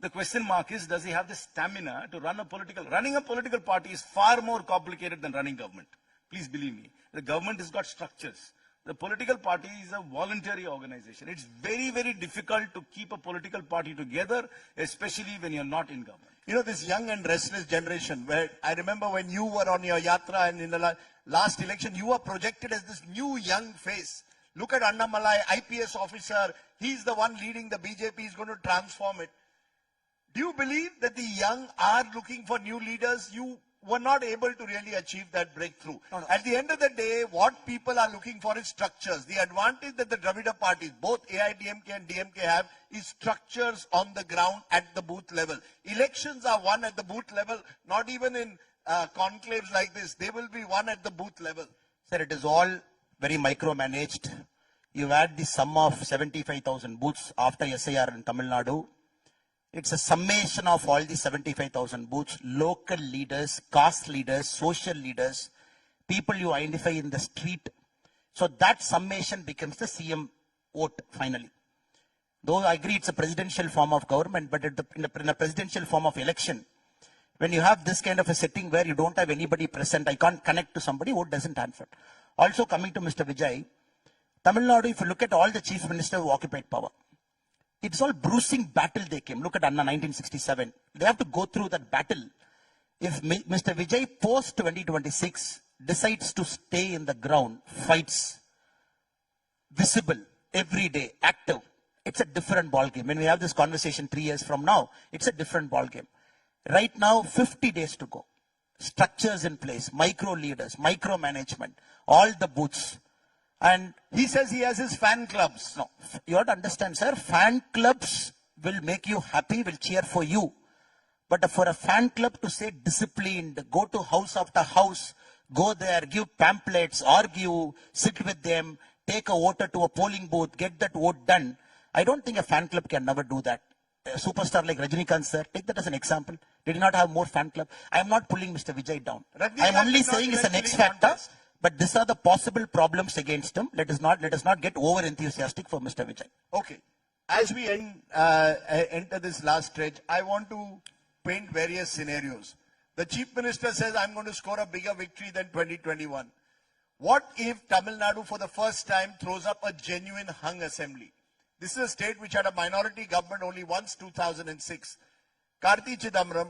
the question mark is, does he have the stamina to running a political party is far more complicated than running government. Please believe me. The government has got structures. The political party is a voluntary organization. It's very, very difficult to keep a political party together, especially when you're not in government. This young and restless generation, where I remember when you were on your yatra and in the last election, you were projected as this new young face. Look at Annamalai, IPS officer. He's the one leading the BJP. He's going to transform it. Do you believe that the young are looking for new leaders? You were not able to really achieve that breakthrough. No. At the end of the day, what people are looking for is structures. The advantage that the Dravida parties, both AIDMK and DMK have, is structures on the ground at the booth level. Elections are won at the booth level, not even in conclaves like this. They will be won at the booth level. Sir, it is all very micromanaged. You add the sum of 75,000 booths after SIR in Tamil Nadu. It's a summation of all the 75,000 booths, local leaders, caste leaders, social leaders, people you identify in the street. So that summation becomes the CM vote finally. Though I agree it's a presidential form of government, but in a presidential form of election, when you have this kind of a setting where you don't have anybody present, I can't connect to somebody, vote doesn't answer. Also coming to Mr. Vijay, Tamil Nadu, if you look at all the chief ministers who occupied power, it's all bruising battle they came. Look at Anna 1967. They have to go through that battle. If Mr. Vijay post 2026 decides to stay in the ground, fights, visible, every day, active, it's a different ballgame. When we have this conversation 3 years from now, it's a different ballgame. Right now, 50 days to go. Structures in place, micro leaders, micro management, all the booths. And he says he has his fan clubs. No, you have to understand, sir, fan clubs will make you happy, will cheer for you. But for a fan club to say disciplined, go to house after house, go there, give pamphlets, argue, sit with them, take a voter to a polling booth, get that vote done. I don't think a fan club can never do that. A superstar like Rajinikanth, sir, take that as an example. Did he not have more fan club? I am not pulling Mr. Vijay down. I am only saying it's an X factor. But these are the possible problems against him. Let us not get over enthusiastic for Mr. Vijay. Okay. As we enter this last stretch, I want to paint various scenarios. The Chief Minister says, I'm going to score a bigger victory than 2021. What if Tamil Nadu for the first time throws up a genuine hung assembly? This is a state which had a minority government only once, 2006. Karti Chidambaram,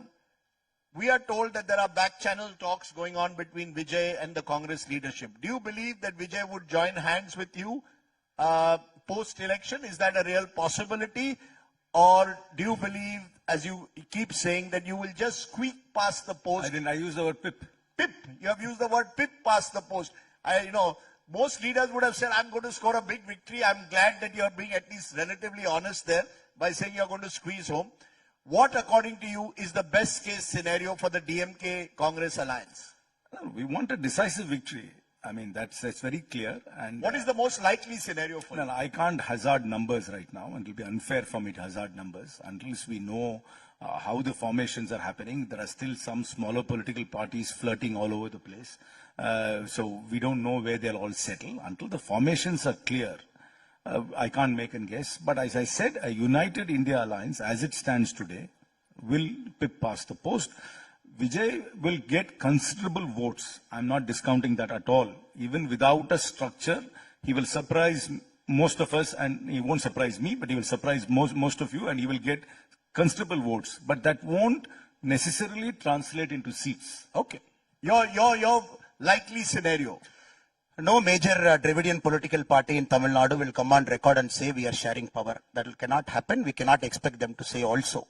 we are told that there are back channel talks going on between Vijay and the Congress leadership. Do you believe that Vijay would join hands with you post-election? Is that a real possibility? Or do you believe, as you keep saying, that you will just squeak past the post? I use the word pip. Pip. You have used the word pip past the post. Most leaders would have said, I'm going to score a big victory. I'm glad that you're being at least relatively honest there by saying you're going to squeeze home. What, according to you, is the best case scenario for the DMK Congress alliance? We want a decisive victory. I mean, that's very clear. And what is the most likely scenario for you? I can't hazard numbers right now, and it will be unfair for me to hazard numbers unless we know how the formations are happening. There are still some smaller political parties flirting all over the place. So we don't know where they'll all settle. Until the formations are clear, I can't make a guess. But as I said, a united India alliance, as it stands today, will pip past the post. Vijay will get considerable votes. I'm not discounting that at all. Even without a structure, he will surprise most of us, and he won't surprise me, but he will surprise most of you, and he will get considerable votes. But that won't necessarily translate into seats. Okay. Your likely scenario. No major Dravidian political party in Tamil Nadu will come on record and say we are sharing power. That cannot happen. We cannot expect them to say also.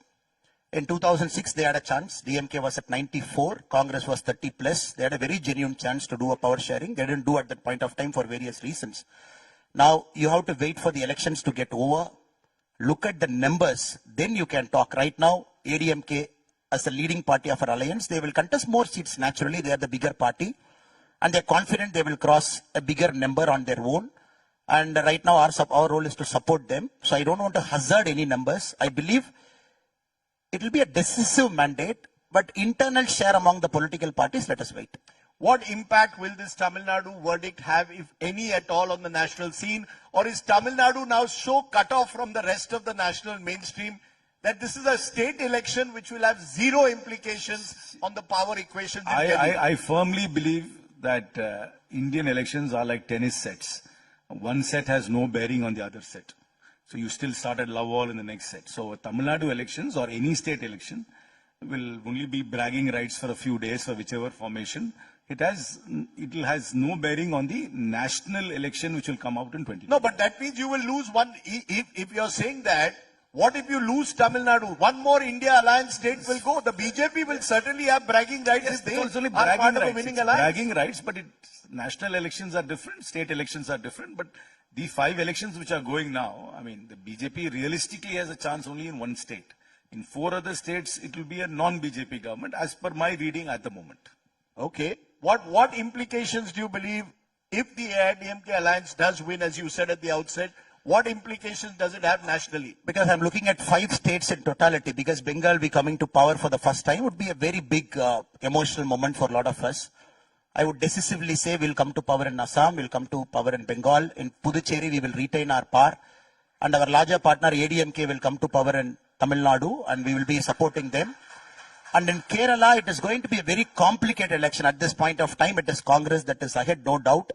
In 2006, they had a chance. DMK was at 94. Congress was 30 plus. They had a very genuine chance to do a power sharing. They didn't do at that point of time for various reasons. Now, you have to wait for the elections to get over. Look at the numbers. Then you can talk. Right now, ADMK, as the leading party of our alliance, they will contest more seats naturally. They are the bigger party. And they're confident they will cross a bigger number on their own. And right now, our role is to support them. So I don't want to hazard any numbers. I believe it will be a decisive mandate, but internal share among the political parties, let us wait. What impact will this Tamil Nadu verdict have, if any at all, on the national scene? Or is Tamil Nadu now so cut off from the rest of the national mainstream that this is a state election which will have zero implications on the power equations in Delhi? I firmly believe that Indian elections are like tennis sets. One set has no bearing on the other set. So you still start at love all in the next set. So Tamil Nadu elections or any state election will only be bragging rights for a few days for whichever formation. It has no bearing on the national election which will come out in 2020. No, but that means you will lose one. If you're saying that, what if you lose Tamil Nadu? One more India alliance state will go. The BJP will certainly have bragging rights. Yes, if they it's only are bragging part of a rights. winning It's alliance. bragging rights, but national elections are different, state elections are different. But the 5 elections which are going now, I mean, the BJP realistically has a chance only in one state. In 4 other states, it will be a non-BJP government, as per my reading at the moment. Okay. What implications do you believe, if the AIDMK alliance does win, as you said at the outset, what implications does it have nationally? Because I'm looking at 5 states in totality, because Bengal be coming to power for the first time would be a very big emotional moment for a lot of us. I would decisively say we'll come to power in Assam, we'll come to power in Bengal. In Puducherry, we will retain our power. And our larger partner ADMK will come to power in Tamil Nadu, and we will be supporting them. And in Kerala, it is going to be a very complicated election. At this point of time, it is Congress that is ahead, no doubt.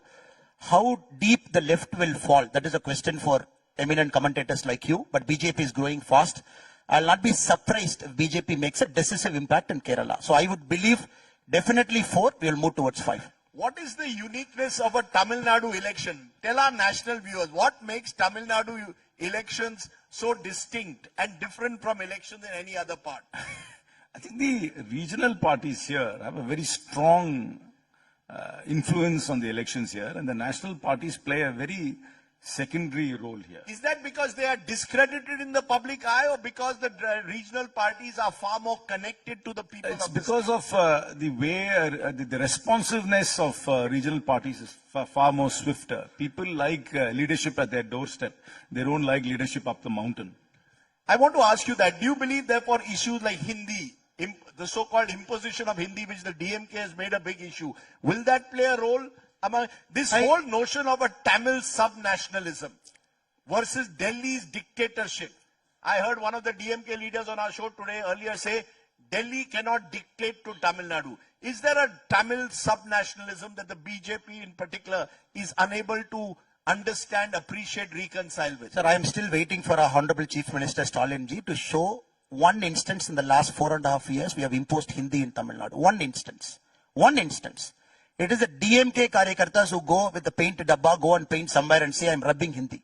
How deep the left will fall, that is a question for eminent commentators like you. But BJP is growing fast. I'll not be surprised if BJP makes a decisive impact in Kerala. So I would believe definitely 4, we will move towards 5. What is the uniqueness of a Tamil Nadu election? Tell our national viewers, what makes Tamil Nadu elections so distinct and different from elections in any other part? I think the regional parties here have a very strong influence on the elections here, and the national parties play a very secondary role here. Is that because they are discredited in the public eye, or because the regional parties are far more connected to the people? It's of the because of the way the responsiveness of regional parties is far more swifter. People like leadership at their doorstep. They don't like leadership up the mountain. I want to ask you that. Do you believe, therefore, issues like Hindi, the so-called imposition of Hindi, which the DMK has made a big issue, will that play a role? This whole notion of a Tamil sub-nationalism versus Delhi's dictatorship. I heard one of the DMK leaders on our show today earlier say, Delhi cannot dictate to Tamil Nadu. Is there a Tamil sub-nationalism that the BJP in particular is unable to understand, appreciate, reconcile with? Sir, I am still waiting for our Honorable Chief Minister Stalin ji to show one instance in the last 4.5 years we have imposed Hindi in Tamil Nadu. One instance. One instance. It is the DMK karyakartas who go with the paint dabba, go and paint somewhere and say, I'm rubbing Hindi.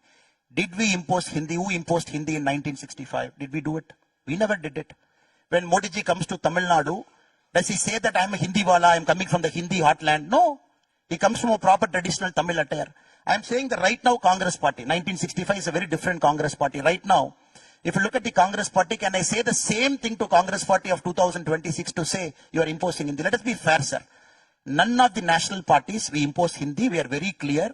Did we impose Hindi? Who imposed Hindi in 1965? Did we do it? We never did it. When Modi ji comes to Tamil Nadu, does he say that I'm a Hindi wala, I'm coming from the Hindi heartland? No. He comes from a proper traditional Tamil attire. I'm saying that right now Congress party, 1965 is a very different Congress party. Right now, if you look at the Congress party, can I say the same thing to Congress party of 2026 to say you are imposing Hindi? Let us be fair, sir. None of the national parties, we impose Hindi. We are very clear.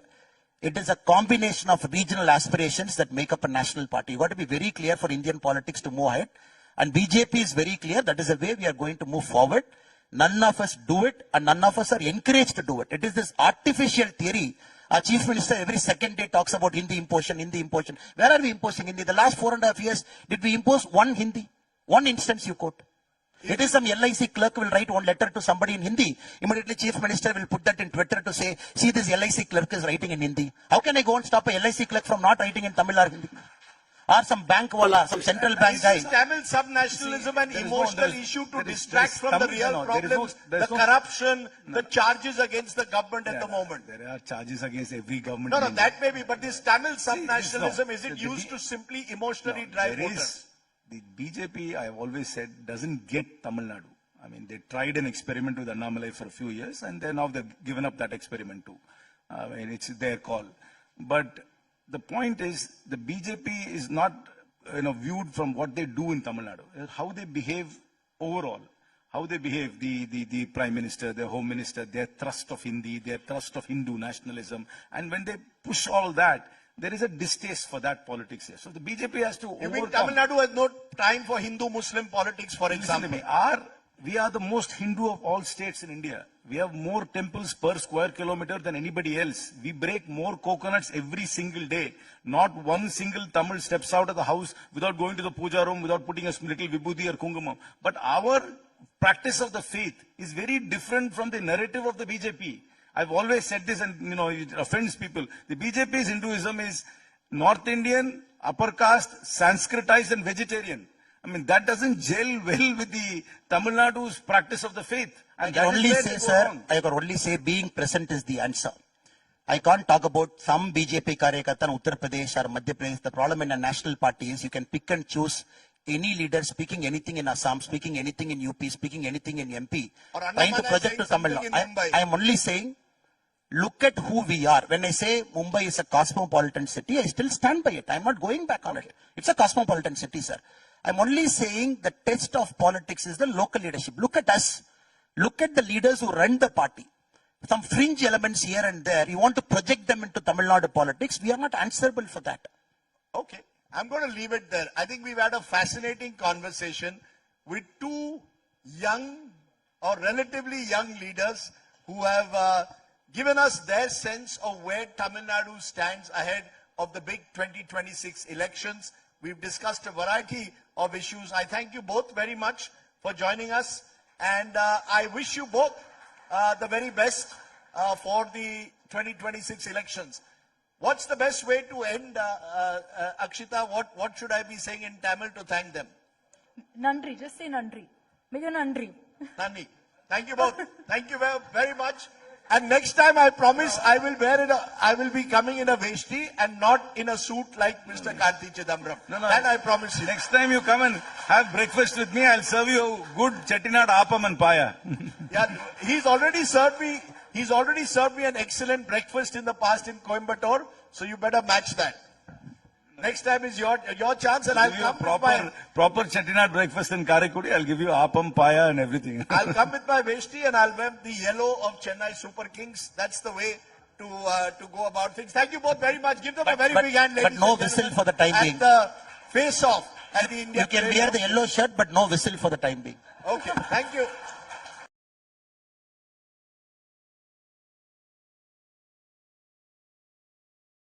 It is a combination of regional aspirations that make up a national party. You got to be very clear for Indian politics to move ahead. And BJP is very clear. That is the way we are going to move forward. None of us do it, and none of us are encouraged to do it. It is this artificial theory. Our Chief Minister every second day talks about Hindi imposition, Hindi imposition. Where are we imposing Hindi? The last 4.5 years, did we impose one Hindi? One instance you quote. It is some LIC clerk will write one letter to somebody in Hindi. Immediately Chief Minister will put that in Twitter to say, see, this LIC clerk is writing in Hindi. How can I go and stop a LIC clerk from not writing in Tamil or Hindi? Or some bank wala, some central bank guy. Is Tamil sub-nationalism an emotional issue to distract from the real problems, the corruption, the charges against the government at the moment? There are charges against every government. No, that may be, but this Tamil sub-nationalism, is it used to simply emotionally drive voters? The BJP, I have always said, doesn't get Tamil Nadu. I mean, they tried an experiment with Annamalai for a few years, and now they've given up that experiment too. I mean, it's their call. But the point is, the BJP is not, viewed from what they do in Tamil Nadu, how they behave overall, how they behave, the Prime Minister, the Home Minister, their thrust of Hindi, their thrust of Hindu nationalism, and when they push all that, there is a distaste for that politics here. So the BJP has to overcome. You mean Tamil Nadu has no time for Hindu-Muslim politics, for example? Listen to me, we are the most Hindu of all states in India. We have more temples per square kilometer than anybody else. We break more coconuts every single day. Not one single Tamil steps out of the house without going to the puja room, without putting a little vibhuti or kungumam. But our practice of the faith is very different from the narrative of the BJP. I've always said this, and it offends people. The BJP's Hinduism is North Indian, upper caste, Sanskritized and vegetarian. I mean, that doesn't gel well with the Tamil Nadu's practice of the faith. And I can only say being present is the answer. I can't talk about some BJP Karyakata in Uttar Pradesh or Madhya Pradesh. The problem in a national party is you can pick and choose any leader speaking anything in Assam, speaking anything in UP, speaking anything in MP, trying to project to Tamil Nadu. I am only saying, look at who we are. When I say Mumbai is a cosmopolitan city, I still stand by it. I'm not going back on it. It's a cosmopolitan city, sir. I'm only saying the test of politics is the local leadership. Look at us. Look at the leaders who run the party. Some fringe elements here and there. You want to project them into Tamil Nadu politics. We are not answerable for that. Okay. I'm going to leave it there. I think we've had a fascinating conversation with two young or relatively young leaders who have given us their sense of where Tamil Nadu stands ahead of the big 2026 elections. We've discussed a variety of issues. I thank you both very much for joining us, and I wish you both the very best for the 2026 elections. What's the best way to end, Akshita? What should I be saying in Tamil to thank them? Nandri, just say Nandri. Mega Nandri. Nandri. Thank you both. Thank you very much. And next time I promise I will be coming in a veshti and not in a suit like Mr. Karthi Chidambaram. No. And I promise you. Next time you come and have breakfast with me, I'll serve you good chettinad appam and paya. Yeah, he's already served me an excellent breakfast in the past in Coimbatore. So you better match that. Next time is your chance, and I'll come proper chettinad breakfast in Karaikudi. I'll give you appam, paya, and everything. I'll come with my veshti and I'll wear the yellow of Chennai Super Kings. That's the way to go about things. Thank you both very much. Give them a very big hand, ladies. But no whistle for the time being. At the face-off at the India. You can wear the yellow shirt, but no whistle for the time being. Okay. Thank you.